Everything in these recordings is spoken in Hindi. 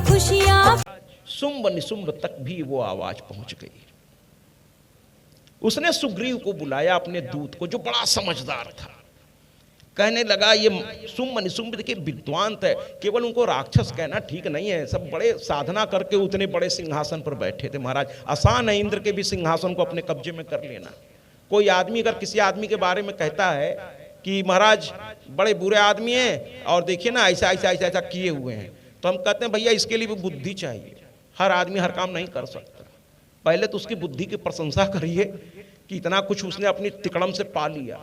खुशियाँ। शुंभ निशुंभ तक भी वो आवाज पहुंच गई। उसने सुग्रीव को बुलाया, अपने दूत को, जो बड़ा समझदार था। कहने लगा, ये शुंभ निशुंभ देखिए विद्वान थे, केवल उनको राक्षस कहना ठीक नहीं है। सब बड़े साधना करके उतने बड़े सिंहासन पर बैठे थे महाराज। आसान है इंद्र के भी सिंहासन को अपने कब्जे में कर लेना। कोई आदमी अगर किसी आदमी के बारे में कहता है कि महाराज बड़े बुरे आदमी हैं और देखिए ना ऐसा ऐसा ऐसा ऐसा किए हुए हैं, तो हम कहते हैं भैया इसके लिए भी बुद्धि चाहिए। हर आदमी हर काम नहीं कर सकता। पहले तो उसकी बुद्धि की प्रशंसा करिए कि इतना कुछ उसने अपनी तिकड़म से पा लिया।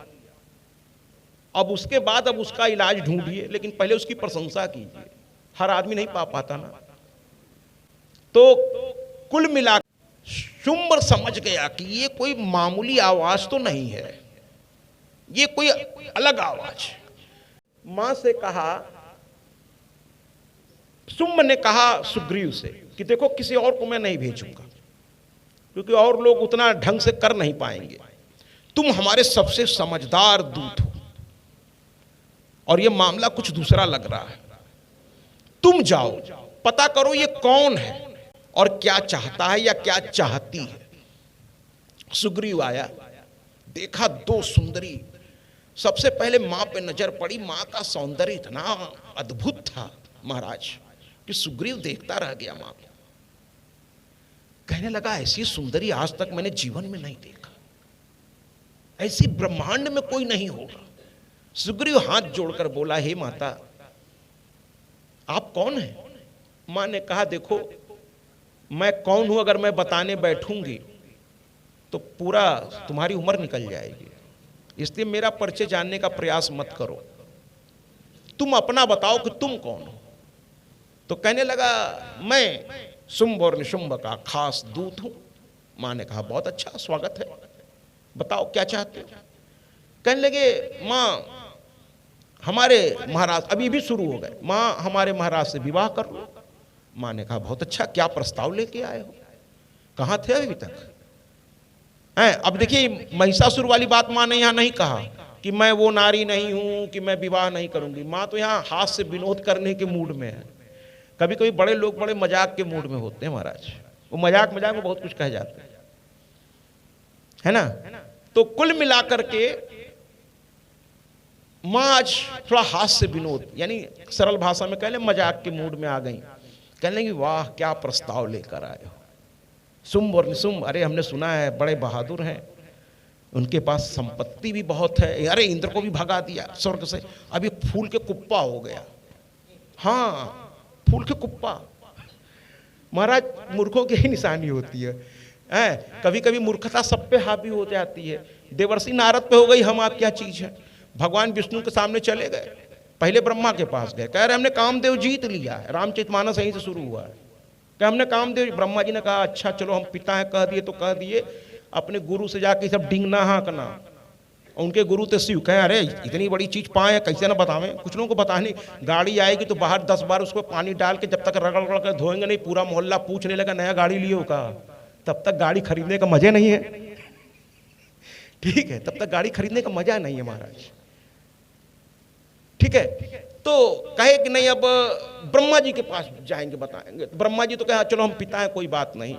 अब उसके बाद अब उसका इलाज ढूंढिए, लेकिन पहले उसकी प्रशंसा कीजिए। हर आदमी नहीं पा पाता ना। तो कुल मिला शुंभ समझ गया कि ये कोई मामूली आवाज तो नहीं है, ये कोई अलग आवाज। मां से कहा, शुंभ ने कहा सुग्रीव से कि देखो किसी और को मैं नहीं भेजूंगा, क्योंकि और लोग उतना ढंग से कर नहीं पाएंगे। तुम हमारे सबसे समझदार दूत हो और ये मामला कुछ दूसरा लग रहा है। तुम जाओ, पता करो ये कौन है और क्या चाहता है या क्या चाहती है। सुग्रीव आया, देखा दो सुंदरी। सबसे पहले मां पे नजर पड़ी। मां का सौंदर्य इतना अद्भुत था महाराज कि सुग्रीव देखता रह गया मां को। कहने लगा, ऐसी सुंदरी आज तक मैंने जीवन में नहीं देखा, ऐसी ब्रह्मांड में कोई नहीं होगा। सुग्रीव हाथ जोड़कर बोला, हे माता आप कौन हैं? मां ने कहा, देखो मैं कौन हूं अगर मैं बताने बैठूंगी तो पूरा तुम्हारी उम्र निकल जाएगी, इसलिए मेरा परिचय जानने का प्रयास मत करो। तुम अपना बताओ कि तुम कौन हो। तो कहने लगा, मैं शुंभ और निशुंभ का खास दूत हूं। मां ने कहा, बहुत अच्छा, स्वागत है, बताओ क्या चाहते हो। कहने लगे, मां हमारे महाराज, अभी भी शुरू हो गए, मां हमारे महाराज से विवाह कर लो। मां ने कहा, बहुत अच्छा, क्या प्रस्ताव लेके आए हो, कहां थे अभी तक हैं? अब देखिए महिषासुर वाली बात मां ने यहां नहीं कहा कि मैं वो नारी नहीं हूं कि मैं विवाह नहीं करूंगी। मां तो यहां हाथ से विनोद करने के मूड में है। कभी कभी बड़े लोग बड़े मजाक के मूड में होते हैं महाराज, वो मजाक मजाक में बहुत कुछ कह जाते हैं, है ना। तो कुल मिलाकर के मां आज थोड़ा हाथ से विनोद, यानी सरल भाषा में कह ले मजाक के मूड में आ गई। कहने लगी, वाह क्या प्रस्ताव लेकर आए हो। शुंभ और निशुंभ, अरे हमने सुना है बड़े बहादुर हैं, उनके पास संपत्ति भी बहुत है। अरे इंद्र को भी भगा दिया स्वर्ग से, अभी फूल के कुप्पा हो गया। हाँ फूल के कुप्पा, महाराज मूर्खों की ही निशानी होती है। कभी कभी मूर्खता सब पे हावी हो जाती है। देवर्षि नारद पे हो गई, हम आप क्या चीज है। भगवान विष्णु के सामने चले गए, पहले ब्रह्मा के पास गए, कह रहे हमने कामदेव जीत लिया है। रामचरितमानस यहीं से शुरू हुआ है कि हमने कामदेव। ब्रह्मा जी ने कहा, अच्छा चलो हम पिता हैं, कह दिए तो कह दिए, अपने गुरु से जाके सब डिंगना हाँकना। उनके गुरु थे शिव, कहें अरे इतनी बड़ी चीज पाए कैसे ना बतावें। कुछ लोगों को बताने, गाड़ी आएगी तो बाहर 10 बार उसको पानी डाल के जब तक रगड़ रगड़ कर धोएंगे नहीं, पूरा मोहल्ला पूछने लगा नया गाड़ी लिए हो का, तब तक गाड़ी खरीदने का मजे नहीं है। ठीक है, तब तक गाड़ी खरीदने का मजा नहीं है महाराज। ठीक है, तो कहे कि नहीं अब ब्रह्मा जी के पास जाएंगे बताएंगे। तो ब्रह्मा जी तो कहे चलो हम पिता हैं, कोई बात नहीं।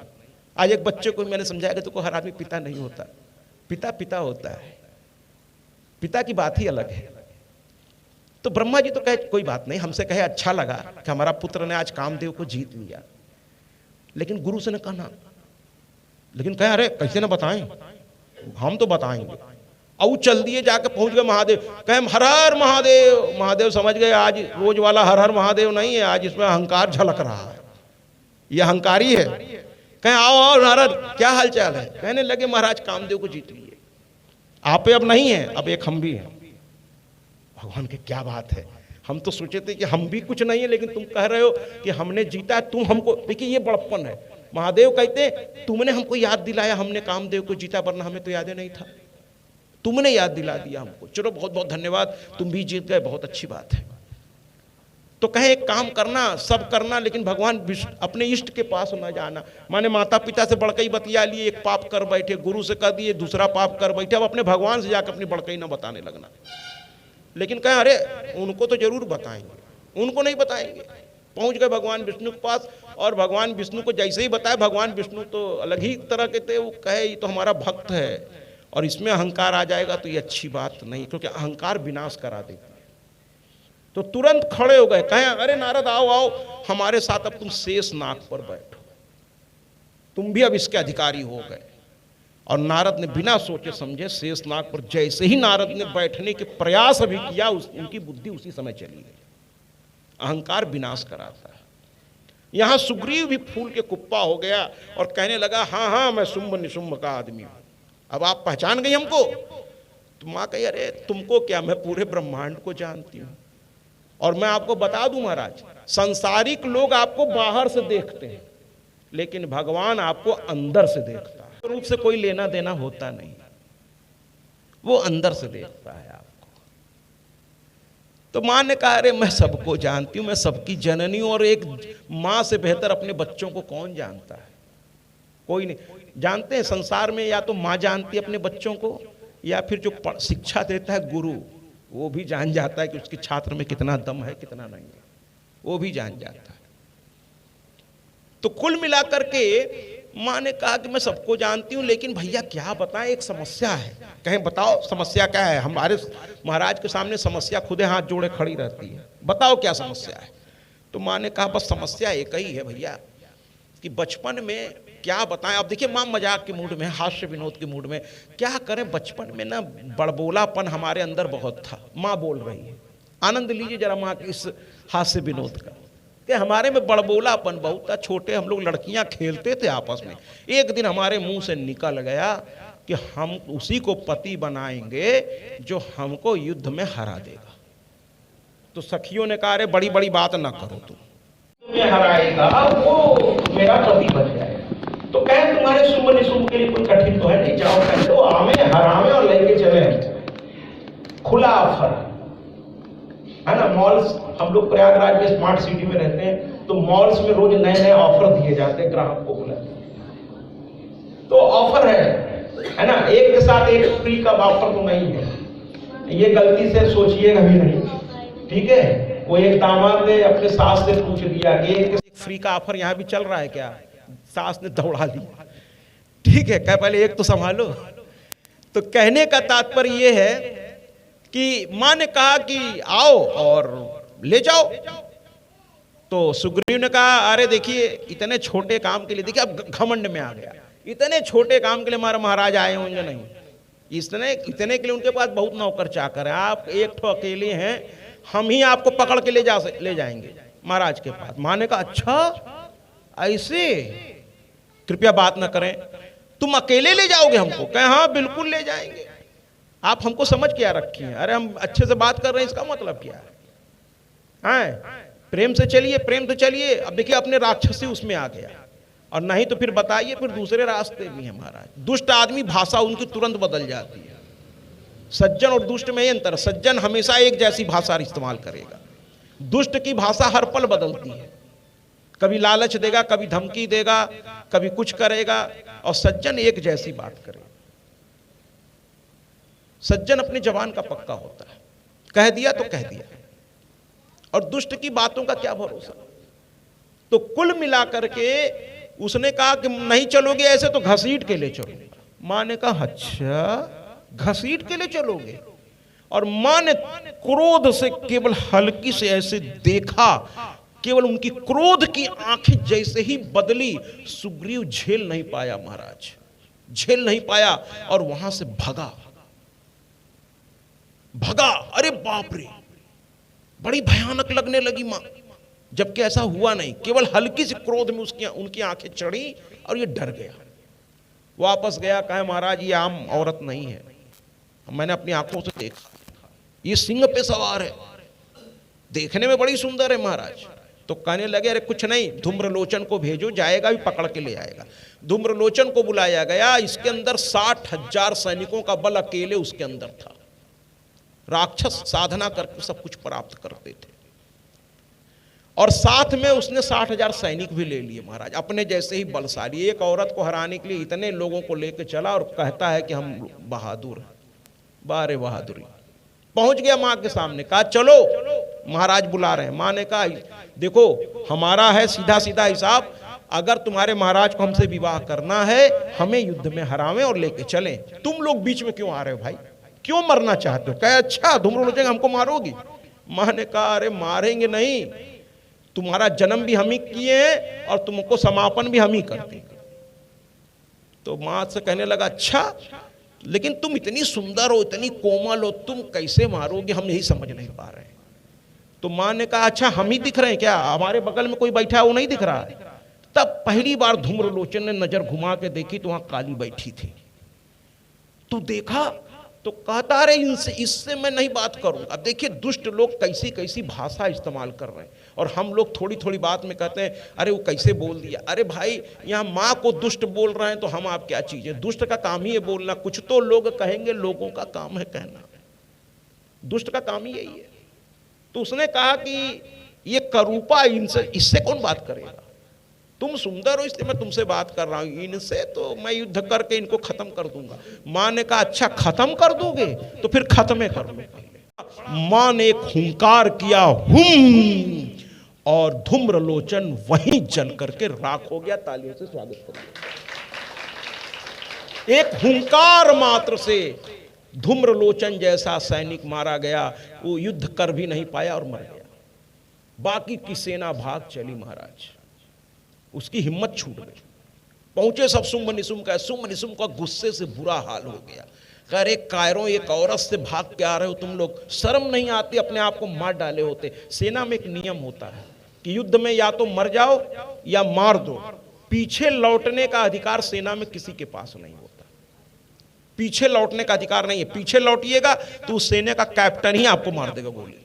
आज एक बच्चे को मैंने समझाया कि तो हर आदमी पिता नहीं होता, पिता पिता होता है, पिता की बात ही अलग है। तो ब्रह्मा जी तो कहे कोई बात नहीं, हमसे कहे अच्छा लगा कि हमारा पुत्र ने आज कामदेव को जीत लिया, लेकिन गुरु से ने कहा ना, लेकिन कहे अरे कैसे ना बताएं, हम तो बताएंगे। और चल दिए, जाके पहुंच गए महादेव, कहे हर हर महादेव। महादेव समझ गए आज रोज वाला हर हर महादेव नहीं है, आज इसमें अहंकार झलक रहा है, ये अहंकारी है। कहे आओ आओ नारद, क्या हाल चाल है। कहने लगे महाराज कामदेव को जीत लिए, आप अब नहीं है, अब एक हम भी हैं। भगवान के क्या बात है, हम तो सोचे थे कि हम भी कुछ नहीं है, लेकिन तुम कह रहे हो कि हमने जीता, तुम हमको। देखिए ये बड़प्पन है। महादेव कहते तुमने हमको याद दिलाया, हमने कामदेव को जीता, वरना हमें तो याद नहीं था, तुमने याद दिला दिया हमको। चलो बहुत बहुत धन्यवाद, तुम भी जीत गए, बहुत अच्छी बात है। तो कहे एक काम करना, सब करना, लेकिन भगवान अपने इष्ट के पास न जाना। माने माता पिता से बड़कई बतिया लिए, एक पाप कर बैठे, गुरु से कह दिए दूसरा पाप कर बैठे, अब अपने भगवान से जाकर अपनी बड़कई न बताने लगना। लेकिन कहे अरे उनको तो जरूर बताएंगे, उनको नहीं बताएंगे, पहुंच गए भगवान विष्णु के पास, और भगवान विष्णु को जैसे ही बताया, भगवान विष्णु तो अलग ही तरह के थे, वो कहे ये तो हमारा भक्त है और इसमें अहंकार आ जाएगा तो ये अच्छी बात नहीं, क्योंकि अहंकार विनाश करा देती है। तो तुरंत खड़े हो गए, कहे अरे नारद आओ आओ हमारे साथ, अब तुम शेष नाग पर बैठो, तुम भी अब इसके अधिकारी हो गए। और नारद ने बिना सोचे समझे शेषनाग पर जैसे ही नारद ने बैठने के प्रयास भी किया, उनकी बुद्धि उसी समय चली गई। अहंकार विनाश कराता है। यहां सुग्रीव भी फूल के कुप्पा हो गया और कहने लगा हाँ हाँ मैं शुंभ निशुंभ का आदमी हूं, अब आप पहचान गई हमको। तो मां कही अरे तुमको क्या, मैं पूरे ब्रह्मांड को जानती हूं। और मैं आपको बता दूं महाराज, सांसारिक लोग आपको बाहर से देखते हैं, लेकिन भगवान आपको अंदर से देखता है। रूप से कोई लेना देना होता नहीं, वो अंदर से देखता है आपको। तो मां ने कहा अरे मैं सबको जानती हूं, मैं सबकी जननी हूं, और एक मां से बेहतर अपने बच्चों को कौन जानता है, कोई नहीं। जानते हैं संसार में या तो मां जानती है अपने बच्चों को, या फिर जो शिक्षा देता है गुरु, वो भी जान जाता है कि उसके छात्र में कितना दम है कितना नहीं है, वो भी जान जाता है। तो कुल मिलाकर के मां ने कहा कि मैं सबको जानती हूं, लेकिन भैया क्या बताएं, एक समस्या है। कहें बताओ समस्या क्या है। हमारे महाराज के सामने समस्या खुदे हाथ जोड़े खड़ी रहती है, बताओ क्या समस्या है। तो मां ने कहा बस समस्या एक ही है भैया, कि बचपन में क्या बताएं। अब देखिए मां मजाक के मूड में, हास्य विनोद के मूड में, क्या करें, बचपन में ना बड़बोलापन हमारे अंदर बहुत था। मां बोल रही है, आनंद लीजिए जरा मां के इस हास्य विनोद का, कि हमारे में बड़बोलापन बहुत था। छोटे हम लोग लड़कियां खेलते थे आपस में, एक दिन हमारे मुंह से निकल गया कि हम उसी को पति बनाएंगे जो हमको युद्ध में हरा देगा। तो सखियों ने कहा अरे बड़ी बड़ी बात ना करो, तुम हराएगा वो मेरा पति बन जाएगा। तो कहे तुम्हारे शुभ निशुभ के लिए कोई कठिन तो है नहीं, जाओ कह दो आमे हरामे और लेके चले। खुला ऑफर है ना, मॉल्स, हम लोग प्रयागराज में स्मार्ट सिटी में रहते हैं, तो मॉल्स में रोज नए नए ऑफर दिए जाते हैं ग्राहक को बुलाते। तो ऑफर है ना, एक के साथ एक फ्री का ऑफर तो नहीं है, ये गलती से सोचिएगा भी नहीं, ठीक है। वो एक दामाद ने अपने सास से पूछ दिया कि एक फ्री का ऑफर यहाँ भी चल रहा है क्या, सास ने दौड़ा लिया, ठीक है, कह पहले एक तो संभालो। तो कहने का तात्पर्य ये है कि मां ने कहा कि आओ और ले जाओ। तो सुग्रीव ने कहा अरे देखिए इतने छोटे काम के लिए, देखिए अब घमंड में आ गया, इतने छोटे काम के लिए हमारे महाराज आए होंगे नहीं, इतने के लिए उनके पास बहुत नौकर चाकर है, आप एक तो अकेले हैं, हम ही आपको पकड़ के ले जाएंगे महाराज के पास। मां ने कहा अच्छा ऐसे, कृपया बात ना करें, तुम अकेले ले जाओगे हमको। कहे हाँ बिल्कुल ले जाएंगे, आप हमको समझ क्या रखी हैं, अरे हम अच्छे से बात कर रहे हैं, इसका मतलब क्या है, प्रेम से चलिए, प्रेम से चलिए। अब देखिए अपने राक्षसी उसमें आ गया, और नहीं तो फिर बताइए, फिर दूसरे रास्ते भी हैं महाराज। दुष्ट आदमी भाषा उनकी तुरंत बदल जाती है, सज्जन और दुष्ट में ये अंतर, सज्जन हमेशा एक जैसी भाषा इस्तेमाल करेगा, दुष्ट की भाषा हर पल बदलती है, कभी लालच देगा, कभी धमकी देगा, कभी कुछ करेगा, और सज्जन एक जैसी बात करेगा। सज्जन अपनी जबान का पक्का होता है, कह दिया तो कह दिया, और दुष्ट की बातों का क्या भरोसा। तो कुल मिलाकर के उसने कहा कि नहीं चलोगे ऐसे तो घसीट के ले चलो। मां ने कहा अच्छा घसीट के ले चलोगे, और मां ने क्रोध से केवल हल्की से ऐसे देखा, केवल उनकी क्रोध की आंखें जैसे ही बदली, सुग्रीव झेल नहीं पाया महाराज, झेल नहीं पाया, और वहां से भगा। अरे बाप रे, बड़ी भयानक लगने लगी मां, जबकि ऐसा हुआ नहीं, केवल हल्की सी क्रोध में उनकी आंखें चढ़ी और ये डर गया, वापस गया। कहे महाराज ये आम औरत नहीं है, मैंने अपनी आंखों से देखा, ये सिंह पे सवार है, देखने में बड़ी सुंदर है महाराज। तो कहने लगे अरे कुछ नहीं, धूम्रलोचन को भेजो, जाएगा भी पकड़ के ले आएगा। धूम्रलोचन को बुलाया गया, इसके अंदर 60,000 सैनिकों का बल अकेले उसके अंदर था, राक्षस साधना करके सब कुछ प्राप्त करते थे, और साथ में उसने 60,000 सैनिक भी ले लिए महाराज, अपने जैसे ही बलशाली। एक औरत को हराने के लिए इतने लोगों को लेकर चला, और कहता है कि हम बहादुर हैं, बारे बहादुरी। पहुंच गया मां के सामने, कहा चलो। महाराज बुला रहे हैं। माँ ने कहा देखो हमारा है सीधा सीधा हिसाब, अगर तुम्हारे महाराज को हमसे विवाह करना है, हमें युद्ध में हरावें और लेके चलें, तुम लोग बीच में क्यों आ रहे हो भाई, क्यों मरना चाहते हो? कहे अच्छा धूम्रलोचन हमको मारोगी? माँ ने कहा अरे मारेंगे नहीं, तुम्हारा जन्म भी हम ही किए हैं और तुमको समापन भी हम ही कर देंगे। तो माँ से कहने लगा अच्छा, लेकिन तुम इतनी सुंदर हो, इतनी कोमल हो, तुम कैसे मारोगे, हम यही समझ नहीं पा रहे। तो माँ ने कहा अच्छा हम ही दिख रहे हैं क्या, हमारे बगल में कोई बैठा है वो नहीं दिख रहा है? तब पहली बार धूम्रलोचन ने नजर घुमा के देखी तो वहां काली बैठी थी। तो देखा तो कहता अरे इनसे इससे मैं नहीं बात करूं। अब देखिए दुष्ट लोग कैसी कैसी भाषा इस्तेमाल कर रहे हैं, और हम लोग थोड़ी थोड़ी बात में कहते हैं अरे वो कैसे बोल दिया। अरे भाई यहाँ माँ को दुष्ट बोल रहे हैं तो हम आप क्या चीज़ है, दुष्ट का काम ही है बोलना। कुछ तो लोग कहेंगे लोगों का काम है कहना, दुष्ट का काम ही यही है। तो उसने कहा कि ये करूपा इनसे, इससे कौन बात करेगा, तुम सुंदर हो इसलिए मैं तुमसे बात कर रहा हूं, इनसे तो मैं युद्ध करके इनको खत्म कर दूंगा। माँ ने कहा अच्छा खत्म कर दोगे, तो फिर खत्म कर लो। माँ ने एक हुंकार किया हुम, और धूम्रलोचन वहीं जल करके राख हो गया। तालियों से स्वागत करिए। एक हुंकार मात्र से धूम्रलोचन जैसा सैनिक मारा गया, वो युद्ध कर भी नहीं पाया और मर गया। बाकी की सेना भाग चली महाराज, उसकी हिम्मत छूट गई। पहुंचे सब शुंभ निशुंभ का, शुंभ निशुंभ का गुस्से से बुरा हाल हो गया। कह रहे कायरों एक औरत से भाग के आ रहे हो तुम लोग, शर्म नहीं आती, अपने आप को मार डाले होते। सेना में एक नियम होता है कि युद्ध में या तो मर जाओ या मार दो, पीछे लौटने का अधिकार सेना में किसी के पास नहीं होता। पीछे लौटने का अधिकार नहीं है, पीछे लौटिएगा तो उस सेना का कैप्टन ही आपको मार देगा गोली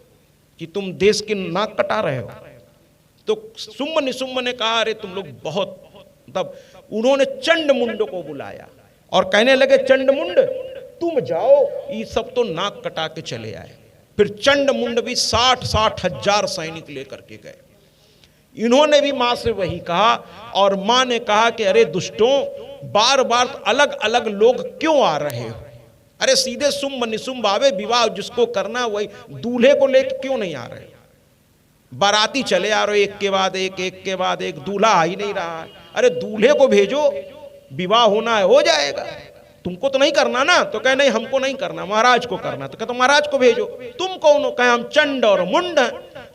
कि तुम देश की नाक कटा रहे हो। तो शुंभ निशुंभ ने कहा अरे तुम लोग बहुत, तब उन्होंने चंडमुंड को बुलाया और कहने लगे चंडमुंड तुम जाओ, ये सब तो नाक कटा के चले आए। फिर चंडमुंड भी 60 हजार सैनिक लेकर के गए। इन्होंने भी माँ से वही कहा, और माँ ने कहा कि अरे दुष्टों, बार बार अलग अलग लोग क्यों आ रहे हो, अरे सीधे शुंभ निशुंभ आवे, विवाह जिसको करना वही, दूल्हे को लेकर क्यों नहीं आ रहे? बाराती चले आ रहे एक के बाद एक, एक के बाद एक, दूल्हा आ ही नहीं रहा है। अरे दूल्हे को भेजो, विवाह होना है हो जाएगा, तुमको तो नहीं करना ना। तो कहे नहीं हमको नहीं करना, महाराज को करना। तो कहते महाराज को भेजो। तुम कौन हो? कहे हम चंड और मुंड।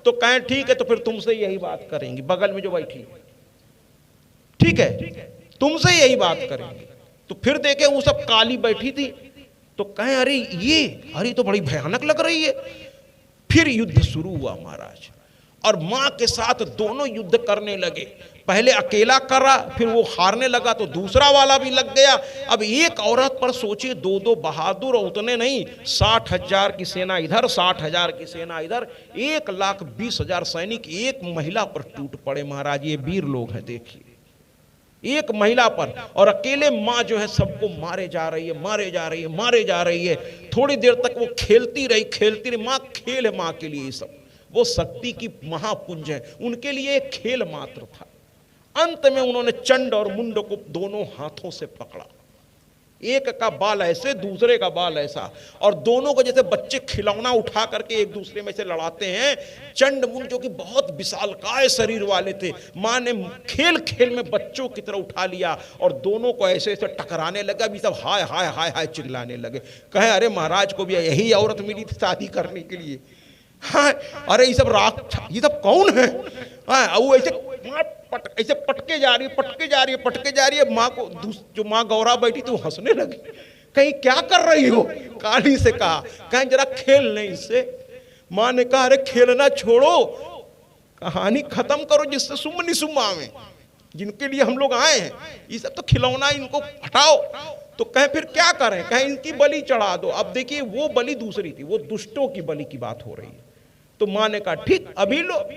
तो कहे ठीक है, तो फिर तुमसे यही बात करेंगे, बगल में जो बैठी, ठीक है तुमसे यही बात करेंगे। तो फिर देखे वो सब काली बैठी थी, तो कहे अरे ये तो बड़ी भयानक लग रही है। फिर युद्ध शुरू हुआ महाराज, और मां के साथ दोनों युद्ध करने लगे। पहले अकेला करा, फिर वो हारने लगा तो दूसरा वाला भी लग गया। अब एक औरत पर सोचिए, दो बहादुर, और उतने नहीं, 60 हजार की सेना इधर, 60 हजार की सेना इधर, 1,20,000 सैनिक एक महिला पर टूट पड़े महाराज। ये वीर लोग हैं देखिए, एक महिला पर, और अकेले माँ जो है सबको मारे जा रही है, मारे जा रही है, मारे जा रही है। थोड़ी देर तक वो खेलती रही। माँ खेल है माँ के लिए, ये सब वो शक्ति की महापुंज है, उनके लिए एक खेल मात्र था। अंत में उन्होंने चंड और मुंड को दोनों हाथों से पकड़ा, एक का बाल ऐसे, दूसरे का बाल ऐसा, और दोनों को जैसे बच्चे खिलौना उठा करके एक दूसरे में से लड़ाते हैं। चंड मुंड जो कि बहुत विशालकाय शरीर वाले थे, माँ ने खेल खेल में बच्चों की तरह उठा लिया और दोनों को ऐसे ऐसे टकराने लगा। अभी सब हाय हाय हाय हाय चिल्लाने लगे। कहे अरे महाराज को भी यही औरत मिली थी शादी करने के लिए। हाँ, अरे ये सब ये सब कौन है? हाँ, वो ऐसे ऐसे पटके जा रही है माँ को। जो माँ गौरा बैठी थी वो हंसने लगी। कहीं क्या कर रही हो? काली से कहा, कहीं जरा खेल नहीं इससे। माँ ने कहा अरे खेलना छोड़ो, कहानी खत्म करो जिससे शुंभ निशुंभ आवे, जिनके लिए हम लोग आए हैं। ये सब तो खिलौना, इनको हटाओ। तो कहे फिर क्या करें? कहे इनकी बलि चढ़ा दो। अब देखिए वो बलि दूसरी थी, वो दुष्टों की बलि की बात हो रही है। तो माँ ने कहा ठीक अभी लो।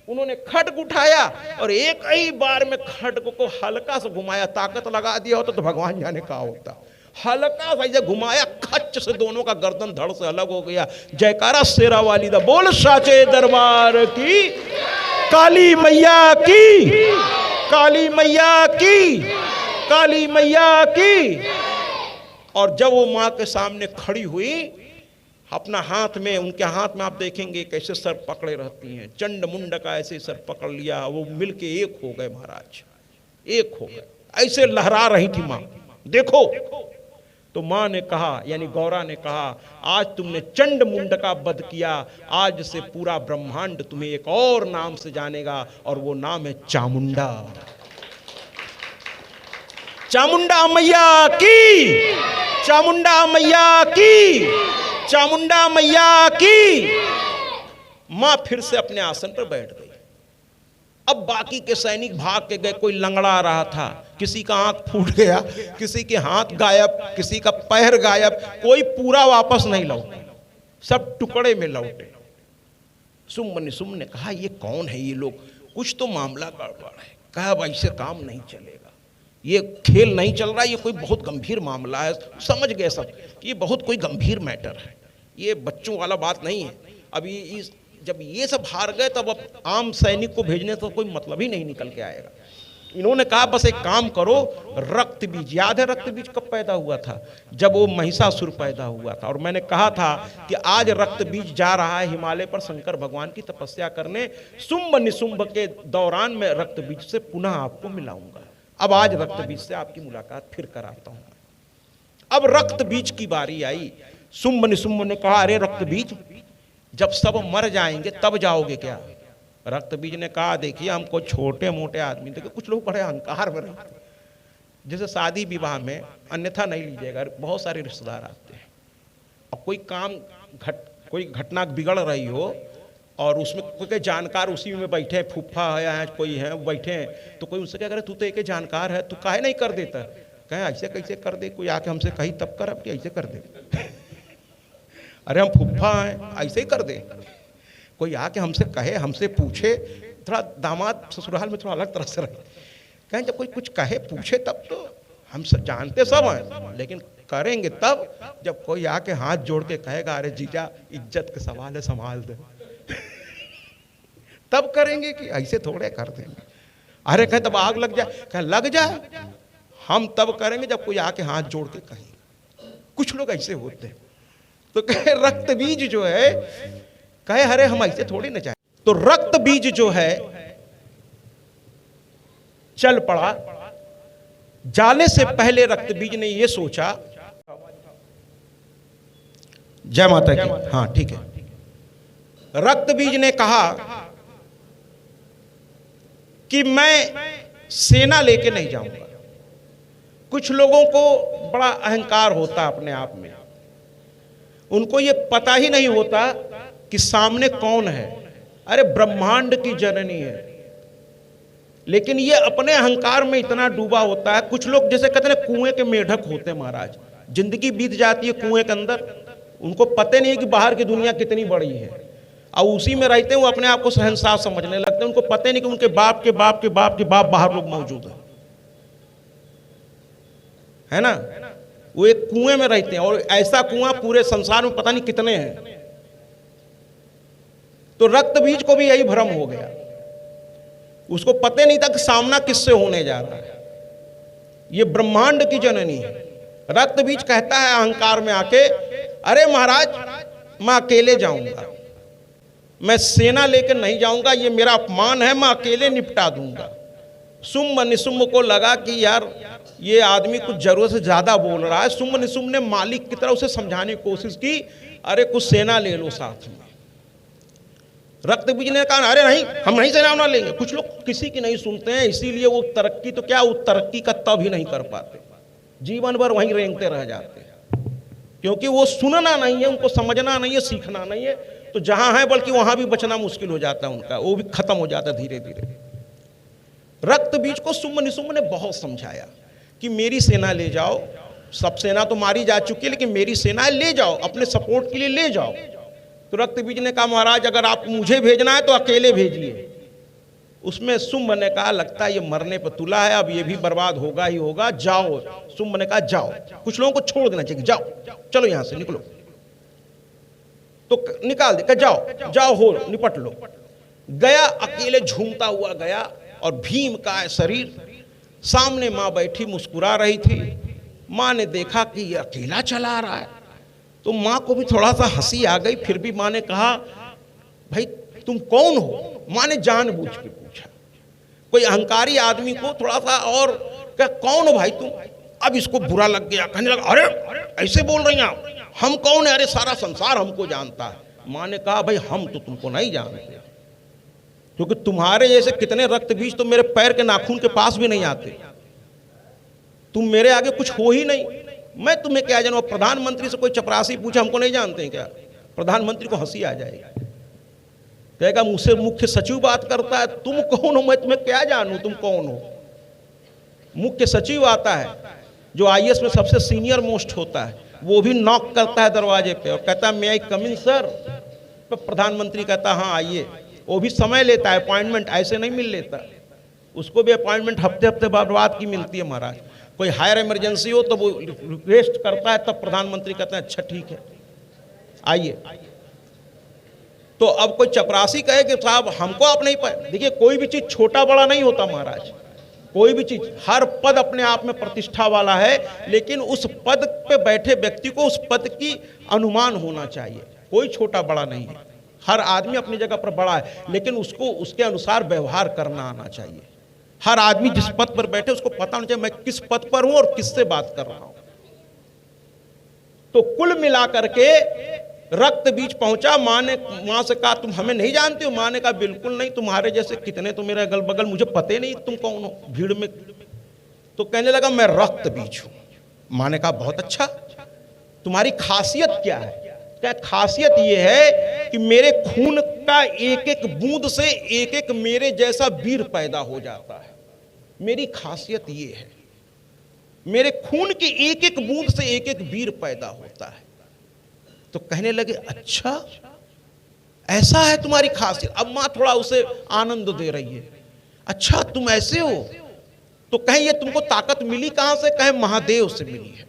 उन्होंने खड्ग उठाया और एक ही बार में खड्ग को हल्का सा घुमाया। ताकत लगा दिया होता तो भगवान जाने का होता। हल्का सा घुमाया, खच्च से दोनों का गर्दन धड़ से अलग हो गया। जयकारा शेरा वाली दा बोल, साचे दरबार की, काली मैया की, काली मैया की, काली मैया की। और जब वो माँ के सामने खड़ी हुई, अपना हाथ में, उनके हाथ में आप देखेंगे कैसे सर पकड़े रहती हैं, चंड मुंड का ऐसे सर पकड़ लिया, वो मिलके एक हो गए महाराज, एक हो गए, ऐसे लहरा रही थी माँ, देखो। तो माँ ने कहा, यानी गौरा ने कहा, आज तुमने चंड मुंड का वध किया, आज से पूरा ब्रह्मांड तुम्हें एक और नाम से जानेगा, और वो नाम है चामुंडा। चामुंडा मैया की, चामुंडा मैया की, चामुंडा मैया की। मां फिर से अपने आसन पर बैठ गई। अब बाकी के सैनिक भाग के गए, कोई लंगड़ा रहा था, किसी का आंख फूट गया, किसी के हाथ गायब, किसी का पैर गायब, कोई पूरा वापस नहीं लौटा, सब टुकड़े में लौटे। सुम्ब ने कहा ये कौन है ये लोग, कुछ तो मामला गड़बड़ है। कहा अब ऐसे काम नहीं चलेगा, ये खेल नहीं चल रहा, ये कोई बहुत गंभीर मामला है। समझ गए सब कि ये बहुत कोई गंभीर मैटर है, ये बच्चों वाला बात नहीं है। अभी जब ये सब हार गए तब अब आम सैनिक को भेजने तो कोई मतलब ही नहीं निकल के आएगा। इन्होंने कहा बस एक काम करो, रक्त बीज, याद है रक्त बीज कब पैदा हुआ था? जब वो महिषासुर पैदा हुआ था। और मैंने कहा था कि आज रक्त बीज जा रहा है हिमालय पर शंकर भगवान की तपस्या करने। शुंभ निशुंभ के दौरान मैं रक्त बीज से पुनः आपको मिलाऊंगा। अब आज रक्त बीज से आपकी मुलाकात फिर कराता हूं। अब रक्त बीज की बारी आई। शुंभ निशुंभ ने कहा अरे रक्त बीज, जब सब मर जाएंगे तब जाओगे क्या? रक्त बीज ने कहा देखिए हमको छोटे मोटे आदमी, देखिए कुछ लोग बड़े अहंकार में रहते हैं, जैसे शादी विवाह में अन्यथा नहीं लीजिएगा, बहुत सारे रिश्तेदार आते हैं। अब कोई काम कोई घटना बिगड़ रही हो और उसमें कोई जानकार उसी में बैठे, फूफा है या कोई है बैठे हैं, तो कोई उनसे क्या करे, तू तो एक जानकार है, तू काहे नहीं कर देता? कहें ऐसे कैसे कर दे, कोई आके हमसे कही तब कर, अब कि ऐसे कर दे अरे हम फुफ्फा हैं, ऐसे ही कर दे। कोई आके हमसे कहे, हमसे पूछे, थोड़ा दामाद ससुराल में थोड़ा अलग तरह से रहे। कहें जब कोई कुछ कहे पूछे तब तो हम सब जानते सब हैं, लेकिन करेंगे तब जब कोई आके हाथ जोड़ के कहेगा अरे जीजा इज्जत के सवाल है संभाल दे तब करेंगे, कि ऐसे थोड़े कर देंगे। अरे कहे तब आग लग जाए, कहे लग जाए, हम तब करेंगे जब कोई आके हाथ जोड़ के कहेंगे। कुछ लोग ऐसे होते हैं। तो कहे रक्त बीज जो है, कहे अरे हम ऐसे थोड़ी न चाहे। तो रक्त बीज जो है चल पड़ा। जाने से पहले रक्त बीज ने यह सोचा, जय माता की, हाँ ठीक है। रक्त बीज ने कहा कि मैं सेना लेके नहीं जाऊंगा। कुछ लोगों को बड़ा अहंकार होता अपने आप में, उनको ये पता ही नहीं होता कि सामने कौन है। अरे ब्रह्मांड की जननी है, लेकिन ये अपने अहंकार में इतना डूबा होता है। कुछ लोग जैसे कहते हैं कुएं के मेढक होते हैं महाराज, जिंदगी बीत जाती है कुएं के अंदर, उनको पता नहीं है कि बाहर की दुनिया कितनी बड़ी है, और उसी में रहते हैं। वो अपने आप को शहंशाह समझने लगते हैं, उनको पता नहीं कि उनके बाप के बाप के बाप के बाप बाहर लोग मौजूद है ना। वो एक कुएं में रहते हैं, और ऐसा कुआं पूरे संसार में पता नहीं कितने हैं। तो रक्त बीज को भी यही भ्रम हो गया, उसको पता नहीं था कि सामना किससे होने जा रहा है। ये ब्रह्मांड की जननी है। रक्त बीज कहता है अहंकार में आके, अरे महाराज मैं अकेले जाऊंगा, मैं सेना लेकर नहीं जाऊंगा, ये मेरा अपमान है, मैं अकेले निपटा दूंगा। शुंभ निशुंभ को लगा कि यार ये आदमी कुछ जरूरत से ज्यादा बोल रहा है। शुंभ निशुंभ ने मालिक की तरह उसे समझाने की कोशिश की, अरे कुछ सेना ले लो साथ में। रक्त बीज ने कहा अरे नहीं, हम नहीं सेना ना लेंगे। कुछ लोग किसी की नहीं सुनते हैं, इसीलिए वो तरक्की तो क्या, वो तरक्की का तब ही नहीं कर पाते, जीवन भर वहीं रेंगते रह जाते हैं, क्योंकि वो सुनना नहीं है, उनको समझना नहीं है, सीखना नहीं है। तो जहां है बल्कि वहां भी बचना मुश्किल हो जाता है उनका, वो भी खत्म हो जाता है धीरे धीरे। रक्त बीज को शुंभ निशुंभ ने बहुत समझाया कि मेरी सेना ले जाओ, सब सेना तो मारी जा चुकी है, लेकिन मेरी सेना ले जाओ, अपने सपोर्ट के लिए ले जाओ। तो रक्त बीज ने कहा महाराज अगर आप मुझे भेजना है तो अकेले भेजिए। उसमें शुंभ ने कहा लगता है ये मरने पर तुला है, अब ये भी बर्बाद होगा ही होगा, जाओ। शुंभ ने कहा जाओ, कुछ लोगों को छोड़ देना चाहिए, जाओ चलो यहां से निकलो। तो निकाल दे, जाओ जाओ हो निपट लो। गया, अकेले झूमता हुआ गया, और भीम का शरीर, सामने मां बैठी मुस्कुरा रही थी। मां ने देखा कि ये अकेला चला आ रहा है, तो माँ को भी थोड़ा सा हंसी आ गई, फिर भी माँ ने कहा भाई तुम कौन हो? माँ ने जानबूझ के पूछा, कोई अहंकारी आदमी को थोड़ा सा, और क्या कौन हो भाई तुम? अब इसको बुरा लग गया, कहने लगा अरे ऐसे बोल रही हैं, हम कौन है? अरे सारा संसार हमको जानता है। माँ ने कहा भाई हम तो तुमको नहीं जानते, क्योंकि तुम्हारे जैसे कितने रक्त बीज तो मेरे पैर के नाखून के पास भी नहीं आते, तुम मेरे आगे कुछ हो ही नहीं, मैं तुम्हें क्या जानूं? प्रधानमंत्री से कोई चपरासी पूछे हमको नहीं जानते हैं क्या? प्रधानमंत्री को हंसी आ जाएगी, कहेगा मुझसे मुख्य सचिव बात करता है, तुम कौन हो? मैं तुम्हें क्या जानूं तुम कौन हो? मुख्य सचिव आता है जो आईएएस में सबसे सीनियर मोस्ट होता है, वो भी नॉक करता है दरवाजे पे और कहता है मे आई कम इन सर? तो प्रधानमंत्री कहता है हाँ आइए। वो भी समय लेता है, अपॉइंटमेंट ऐसे नहीं मिल लेता, उसको भी अपॉइंटमेंट हफ्ते हफ्ते बाद की मिलती है महाराज। कोई हायर इमरजेंसी हो तो वो रिक्वेस्ट करता है, तब प्रधानमंत्री कहते हैं अच्छा ठीक है आइए। तो अब कोई चपरासी कहे कि साहब हमको आप नहीं पाए, देखिए कोई भी चीज छोटा बड़ा नहीं होता महाराज, कोई भी चीज, हर पद अपने आप में प्रतिष्ठा वाला है, लेकिन उस पद पे बैठे व्यक्ति को उस पद की अनुमान होना चाहिए। कोई छोटा बड़ा नहीं है, हर आदमी अपनी जगह पर बड़ा है, लेकिन उसको उसके अनुसार व्यवहार करना आना चाहिए। हर आदमी जिस पद पर बैठे उसको पता होना चाहिए मैं किस पद पर हूं और किससे बात कर रहा हूं। तो कुल मिलाकर के रक्त बीज पहुंचा। मां से कहा तुम हमें नहीं जानते हो? मां ने कहा बिल्कुल नहीं, तुम्हारे जैसे कितने तो मेरे अगल बगल, मुझे पते नहीं तुम कौन हो भीड़ में। तो कहने लगा मैं रक्त बीज हूं। मां ने कहा बहुत अच्छा, तुम्हारी खासियत क्या है? क्या खासियत यह है कि मेरे खून का एक एक बूंद से एक एक मेरे जैसा वीर पैदा हो जाता है, मेरी खासियत यह है, मेरे खून की एक एक बूंद से एक एक वीर पैदा होता है। तो कहने लगे अच्छा ऐसा है तुम्हारी खासियत। अब मां थोड़ा उसे आनंद दे रही है, अच्छा तुम ऐसे हो। तो कहें ये तुमको ताकत मिली कहां से? कहें महादेव से मिली है,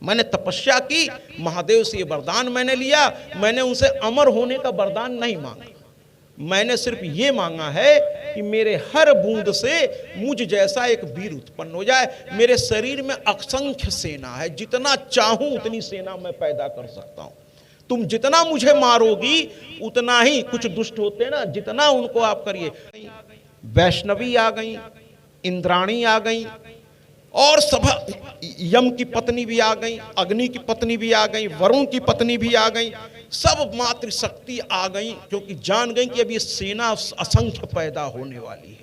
मैंने तपस्या की, महादेव से ये वरदान मैंने लिया। मैंने उनसे अमर होने का वरदान नहीं मांगा, मैंने सिर्फ ये मांगा है कि मेरे हर बूंद से मुझ जैसा एक वीर उत्पन्न हो जाए। मेरे शरीर में असंख्य सेना है, जितना चाहूं उतनी सेना मैं पैदा कर सकता हूं। तुम जितना मुझे मारोगी उतना ही, कुछ दुष्ट होते हैं ना, जितना उनको आप करिए। वैष्णवी आ गई, इंद्राणी आ गई, और सब यम की पत्नी भी आ गई, अग्नि की पत्नी भी आ गई, वरुण की पत्नी भी आ गई, सब मातृशक्ति आ गई, क्योंकि जान गई कि अब ये सेना असंख्य पैदा होने वाली है।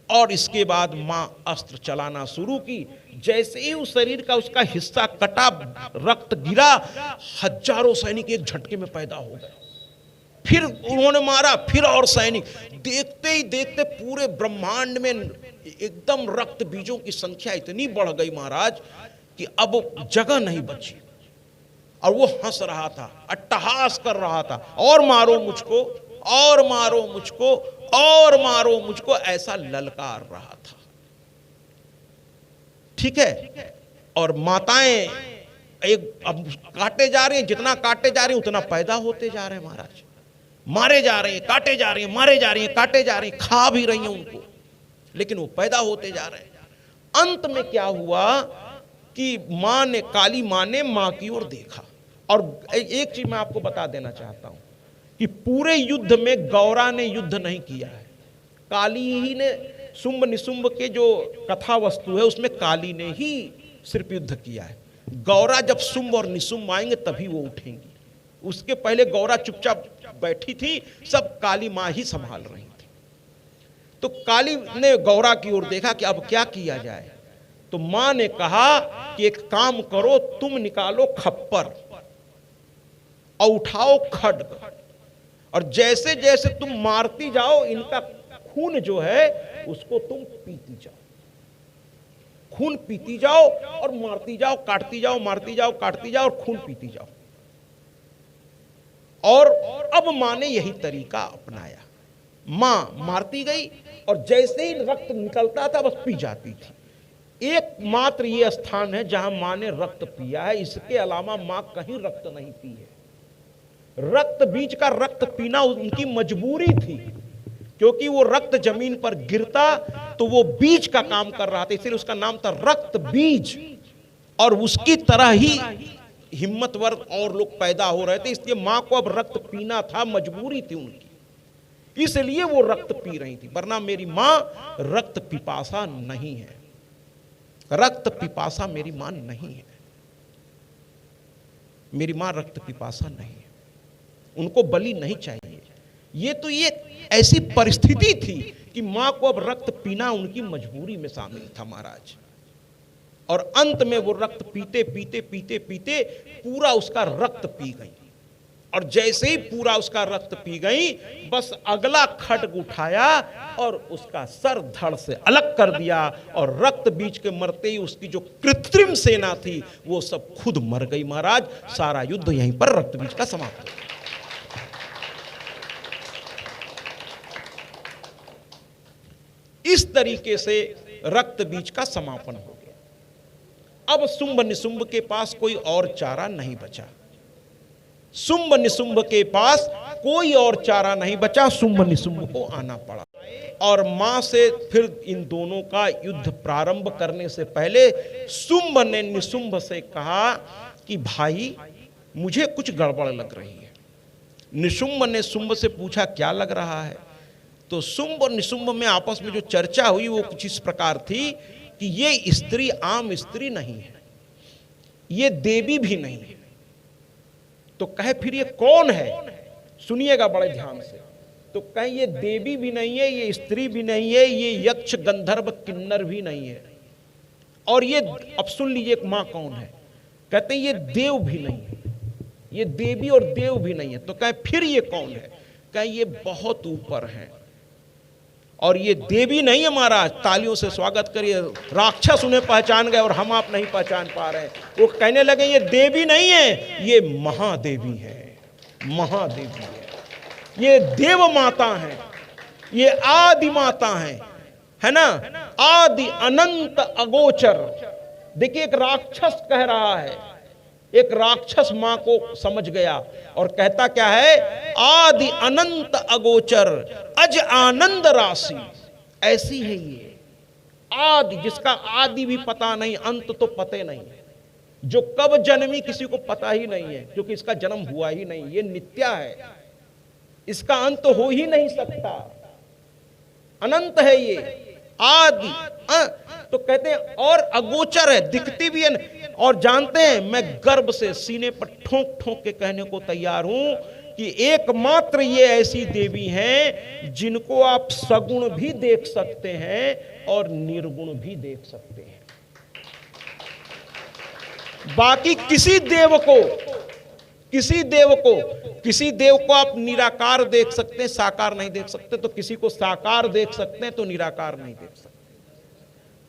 और इसके बाद मां अस्त्र चलाना शुरू की। जैसे ही उस शरीर का उसका हिस्सा कटा, रक्त गिरा, हजारों सैनिक एक झटके में पैदा हो गए। फिर उन्होंने मारा, फिर और सैनिक, देखते ही देखते पूरे ब्रह्मांड में एकदम रक्त बीजों की संख्या इतनी बढ़ गई महाराज कि अब जगह नहीं बची। और वो हंस रहा था, अट्टहास कर रहा था, और मारो मुझको, और मारो मुझको, और मारो मुझको, ऐसा ललकार रहा था। ठीक है। और माताएं एक अब काटे जा रही हैं, जितना काटे जा रही हैं उतना पैदा होते जा रहे हैं महाराज, मारे जा रहे हैं, काटे जा रही हैं, मारे जा रही हैं, काटे जा रही हैं, खा भी रही हैं उनको, लेकिन वो पैदा होते जा रहे हैं। अंत में क्या हुआ कि मां ने, काली मां ने मां की ओर देखा। और एक चीज मैं आपको बता देना चाहता हूं कि पूरे युद्ध में गौरा ने युद्ध नहीं किया है, काली ही ने, शुंभ निशुंभ के जो कथा वस्तु है उसमें काली ने ही सिर्फ युद्ध किया है। गौरा जब शुंभ और निशुंभ आएंगे तभी वो उठेंगी, उसके पहले गौरा चुपचाप बैठी थी, सब काली मां ही संभाल रही थी। तो काली ने गौरा की ओर देखा कि अब क्या किया जाए। तो मां ने कहा कि एक काम करो, तुम निकालो खप्पर और उठाओ खड्ग, और जैसे जैसे तुम मारती जाओ इनका खून जो है उसको तुम पीती जाओ, खून पीती जाओ और मारती जाओ, काटती जाओ, मारती जाओ, काटती जाओ और खून पीती जाओ। और अब मां ने यही तरीका अपनाया। मां मारती गई और जैसे ही रक्त निकलता था बस पी जाती थी। एकमात्र ये स्थान है जहां मां ने रक्त पिया है, इसके अलावा मां कहीं रक्त नहीं पी है। रक्त बीज का रक्त पीना उनकी मजबूरी थी, क्योंकि वो रक्त जमीन पर गिरता तो वो बीज का काम कर रहा था, इसलिए उसका नाम था रक्त बीज। और उसकी तरह ही हिम्मतवर और लोग पैदा हो रहे थे, इसलिए माँ को अब रक्त पीना था, मजबूरी थी उनकी, इसलिए वो रक्त पी रही थी। वरना मेरी माँ रक्त पिपासा नहीं है, रक्त पिपासा मेरी माँ नहीं है, मेरी माँ रक्त पिपासा नहीं है, उनको बलि नहीं चाहिए। ये ऐसी परिस्थिति थी कि माँ को अब रक्त पीना उनकी मजबूरी में शामिल था महाराज। और अंत में वो रक्त पीते पीते पीते पीते पूरा उसका रक्त पी गई। और जैसे ही पूरा उसका रक्त पी गई, बस अगला खड्ग उठाया और उसका सर धड़ से अलग कर दिया, और रक्त बीच के मरते ही उसकी जो कृत्रिम सेना थी वो सब खुद मर गई महाराज। सारा युद्ध यहीं पर रक्त बीज का समाप्त हो। इस तरीके से रक्त बीज का समापन हो गया। अब शुंभ निशुंभ के पास कोई और चारा नहीं बचा, शुंभ निशुंभ के पास कोई और चारा नहीं बचा, शुंभ निशुंभ को आना पड़ा। और मां से फिर इन दोनों का युद्ध प्रारंभ करने से पहले शुंभ ने निशुंभ से कहा कि भाई मुझे कुछ गड़बड़ लग रही है। निशुंभ ने शुंभ से पूछा क्या लग रहा है? तो शुंभ और निशुंभ में आपस में जो चर्चा हुई वो कुछ इस प्रकार थी कि ये स्त्री आम स्त्री नहीं है, ये देवी भी नहीं है। तो कहे फिर ये कौन है? सुनिएगा बड़े ध्यान से। तो कहे ये देवी भी नहीं है, ये स्त्री भी नहीं है, ये यक्ष गंधर्व किन्नर भी नहीं है, और ये अब सुन लीजिए मां कौन है। कहते हैं ये देव भी नहीं है, ये देवी और देव भी नहीं है। तो कहे फिर ये कौन है? कहे ये बहुत ऊपर है, और ये देवी नहीं है महाराज। तालियों से स्वागत करिए, राक्षस उन्हें पहचान गए और हम आप नहीं पहचान पा रहे। वो कहने लगे ये देवी नहीं है, ये महादेवी है, महादेवी है, ये देव माता है, ये आदि माता है ना, आदि अनंत अगोचर। देखिए एक राक्षस कह रहा है, एक राक्षस मां को समझ गया और कहता क्या है? आदि अनंत अगोचर अज आनंद राशि। ऐसी है ये आदि, जिसका आदि भी पता नहीं, अंत तो पते नहीं, जो कब जन्मी किसी को पता ही नहीं है, क्योंकि इसका जन्म हुआ ही नहीं, ये नित्या है, इसका अंत हो ही नहीं सकता, अनंत है ये आदि। तो कहते हैं और अगोचर है, दिखती भी है। और जानते हैं मैं गर्व से सीने पर ठोक ठोक के कहने को तैयार हूं कि एकमात्र ये ऐसी देवी हैं जिनको आप सगुण भी देख सकते हैं और निर्गुण भी देख सकते हैं। बाकी किसी देव को आप निराकार देख सकते हैं, साकार नहीं देख सकते। तो किसी को साकार देख सकते हैं तो निराकार नहीं देख सकते।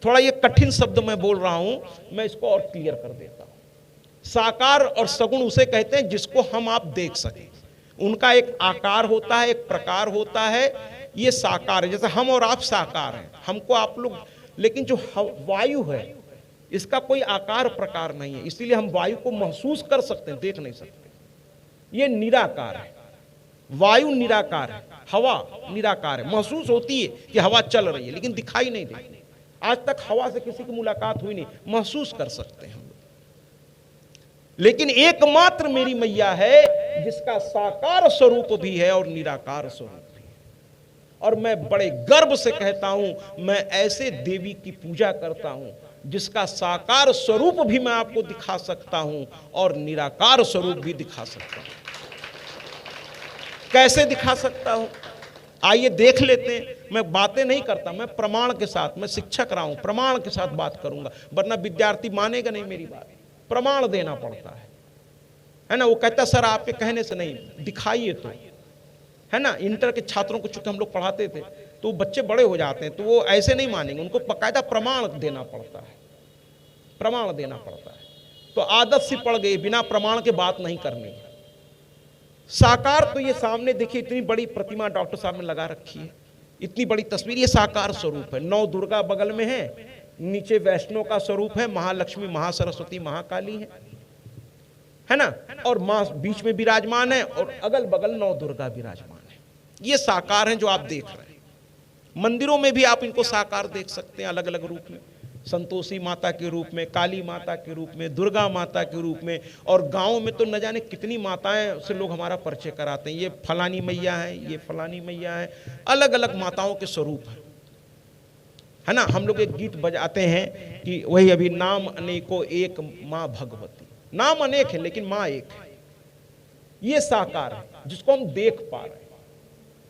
थोड़ा ये कठिन शब्द मैं बोल रहा हूं, मैं इसको और क्लियर कर देता हूं। साकार और सगुण उसे कहते हैं जिसको हम आप देख सकें, उनका एक आकार होता है, एक प्रकार होता है, ये साकार है। जैसे हम और आप साकार हैं, हमको आप लोग, लेकिन जो वायु है इसका कोई आकार प्रकार नहीं है, इसीलिए हम वायु को महसूस कर सकते हैं, देख नहीं सकते। ये निराकार है, वायु निराकार है, हवा निराकार है, महसूस होती है कि हवा चल रही है लेकिन दिखाई नहीं देती। आज तक हवा से किसी की मुलाकात हुई नहीं, महसूस कर सकते हैं हम लोग। लेकिन एकमात्र मेरी मैया है जिसका साकार स्वरूप भी है और निराकार स्वरूप भी है। और मैं बड़े गर्व से कहता हूं मैं ऐसे देवी की पूजा करता हूं जिसका साकार स्वरूप भी मैं आपको दिखा सकता हूं और निराकार स्वरूप भी दिखा सकता हूं। कैसे दिखा सकता हूं? आइए देख लेते हैं। मैं बातें नहीं करता, मैं प्रमाण के साथ, मैं शिक्षक रहा हूं, प्रमाण के साथ बात करूंगा, वरना विद्यार्थी मानेगा नहीं मेरी बात। प्रमाण देना पड़ता है ना। वो कहता सर आपके कहने से नहीं, दिखाइए तो, है ना। इंटर के छात्रों को चूंकि हम लोग पढ़ाते थे तो बच्चे बड़े हो जाते हैं तो वो ऐसे नहीं मानेंगे, उनको बकायदा प्रमाण देना पड़ता है, प्रमाण देना पड़ता है। तो आदत सी पड़ गई बिना प्रमाण के बात नहीं करनी है। साकार तो ये सामने देखिए, इतनी बड़ी प्रतिमा डॉक्टर साहब ने लगा रखी है, इतनी बड़ी तस्वीर, ये साकार स्वरूप है। 9 दुर्गा बगल में है, नीचे वैष्णो का स्वरूप है, महालक्ष्मी, महासरस्वती, महाकाली है ना, और मां बीच में विराजमान है और अगल बगल 9 दुर्गा विराजमान है। ये साकार हैं जो आप देख रहे हैं। मंदिरों में भी आप इनको साकार देख सकते हैं, अलग अलग रूप में। संतोषी माता के रूप में, काली माता के रूप में, दुर्गा माता के रूप में, और गांव में तो न जाने कितनी माताएं से लोग हमारा परिचय कराते हैं, ये फलानी मैया है, ये फलानी मैया है, अलग अलग माताओं के स्वरूप है ना। हम लोग एक गीत बजाते हैं कि वही अभी नाम अनेको एक माँ भगवती, नाम अनेक है लेकिन माँ एक है, ये साकार है जिसको हम देख पा रहे हैं।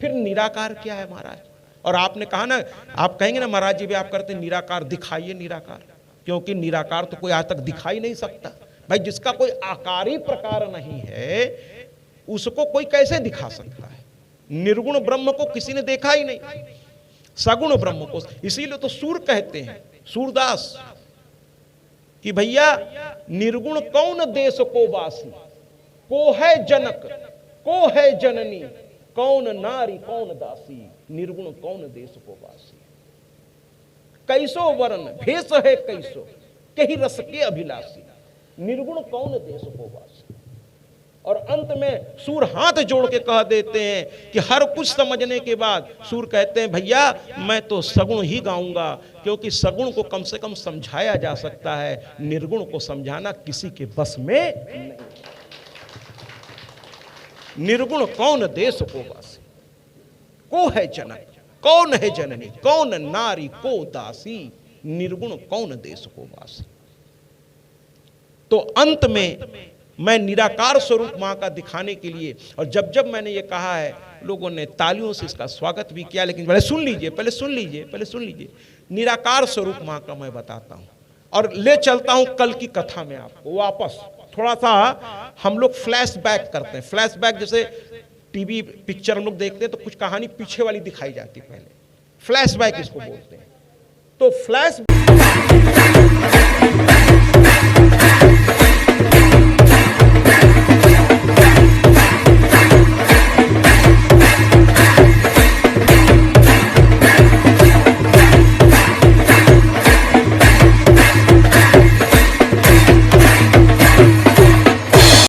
फिर निराकार क्या है महाराज? और आपने कहा ना, आप कहेंगे ना महाराज जी भी आप करते निराकार, दिखाइए निराकार, क्योंकि निराकार तो कोई आज तक दिखाई नहीं सकता भाई। जिसका कोई आकारी प्रकार नहीं है उसको कोई कैसे दिखा सकता है? निर्गुण ब्रह्म को किसी ने देखा ही नहीं, सगुण ब्रह्म को। इसीलिए तो सूर कहते हैं, सूरदास, कि भैया निर्गुण कौन देश को वासी, को है जनक को है जननी, कौन नारी कौन दासी, निर्गुण कौन देश को वासी। कैसो वर्ण भेष है कैसो, कहीं रस के अभिलाषी, निर्गुण कौन देश को वासी। और अंत में सूर हाथ जोड़ के कह देते हैं कि हर कुछ समझने के बाद सूर कहते हैं भैया मैं तो सगुण ही गाऊंगा, क्योंकि सगुण को कम से कम समझाया जा सकता है, निर्गुण को समझाना किसी के बस में नहीं। निर्गुण कौन देश को वासी, को है जनक कौन है जननी, कौन नारी को दासी, निर्गुण कौन देश को वासी। तो अंत में मैं निराकार स्वरूप मां का दिखाने के लिए, और जब जब मैंने ये कहा है लोगों ने तालियों से इसका स्वागत भी किया, लेकिन पहले सुन लीजिए, निराकार स्वरूप मां का मैं बताता हूं और ले चलता हूं कल की कथा में आपको वापस। थोड़ा सा हम लोग फ्लैशबैक करते हैं, फ्लैशबैक जैसे टीवी पिक्चर हम लोग देखते हैं तो कुछ कहानी पीछे वाली दिखाई जाती है, पहले फ्लैशबैक इसको बोलते हैं। तो फ्लैश